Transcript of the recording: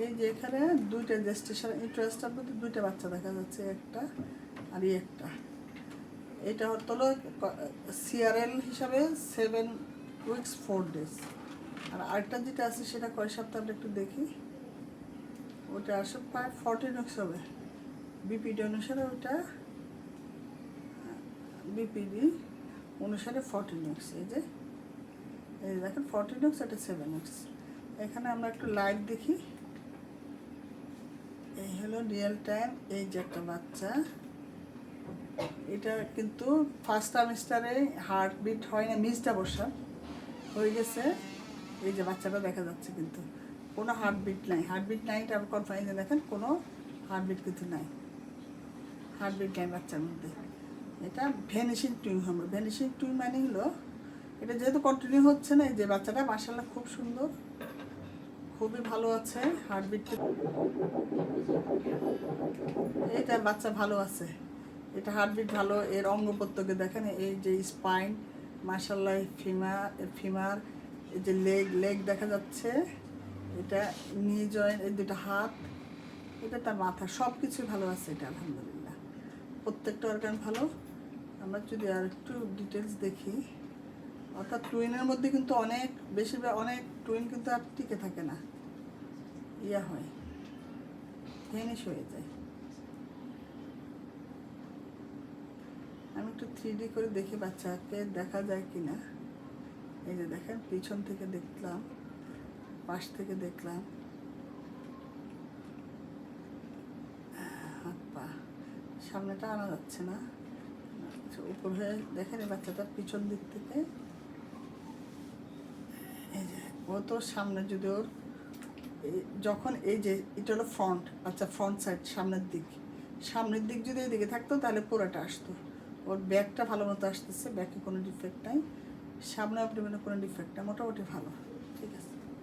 এই যে এখানে দুইটা জেস্টেশন ইন্টারেস্টের মধ্যে দুইটা বাচ্চা দেখা যাচ্ছে, একটা আর একটা। এটা হলো সিআরএল হিসাবে 7 উইকস 4 ডেজ। আর আরেকটা যেটা আছে সেটা কয় সপ্তাহ আমরা একটু দেখি। ওটা আসলে প্রায় 14 উইকস হবে বিপিডি অনুসারে। ওটা বিপিডি অনুসারে 14 উইকস। এই যে দেখেন 14 উইকস, এটা 7 উইকস। এখানে আমরা একটু লাইভ দেখি। এই হলো রিয়েল টাইম। এই যে একটা বাচ্চা, এটা কিন্তু ফার্স্ট ট্রাইমেস্টারে হার্টবিট হয় না, মিসড অ্যাবর্শন হয়ে গেছে। এই যে বাচ্চাটা দেখা যাচ্ছে কিন্তু কোনো হার্টবিট নাই। হার্টবিট নাই এটা কনফার্ম। দেখেন কোনো হার্টবিট কিন্তু নাই, হার্টবিট নাই বাচ্চার মধ্যে। এটা ভ্যানিশিং টিউমার। ভ্যানিশিং টিউমার মানে হলো এটা যেহেতু কন্টিনিউ হচ্ছে না। এই যে বাচ্চাটা মাশাআল্লাহ খুব সুন্দর, খুবই ভালো আছে। হার্টবিট এটা বাচ্চা ভালো আছে, এটা হার্টবিট ভালো। এর অঙ্গ প্রত্যঙ্গে দেখেন, এই যে স্পাইন মাশাআল্লাহ, ফিমার, এই যে লেগ দেখা যাচ্ছে, এটা নি জয়েন্ট, এই দুটো হাত, এটা তার মাথা, সব কিছুই ভালো আছে। এটা আলহামদুলিল্লাহ প্রত্যেকটা অর্গান ভালো। আমরা যদি আর একটু ডিটেলস দেখি, অর্থাৎ টুইনের মধ্যে কিন্তু অনেক বেশিরভাগ অনেক টুইন কিন্তু আর টিকে থাকে না, ইয়া হয়, ভেনিশ হয়ে যায়। আমি একটু 3D করে দেখি বাচ্চাকে দেখা যায় কি না। এই যে দেখেন, পিছন থেকে দেখলাম, পাশ থেকে দেখলাম, হাত পা, সামনেটা আনা যাচ্ছে না। উপর হয়ে দেখেন এই বাচ্চাটার পিছন দিক থেকে, এই যে ও তো সামনে যদি ওর যখন এই যে এটা হলো ফ্রন্ট, আচ্ছা ফ্রন্ট সাইড, সামনের দিক যদি এইদিকে থাকতো তাহলে পুরোটা আসতো। ওর ব্যাকটা ভালো মতো আসতেছে, ব্যাকে কোনো ডিফেক্ট নাই, সামনে আপনি কোনো ডিফেক্ট নাই, মোটামুটি ভালো।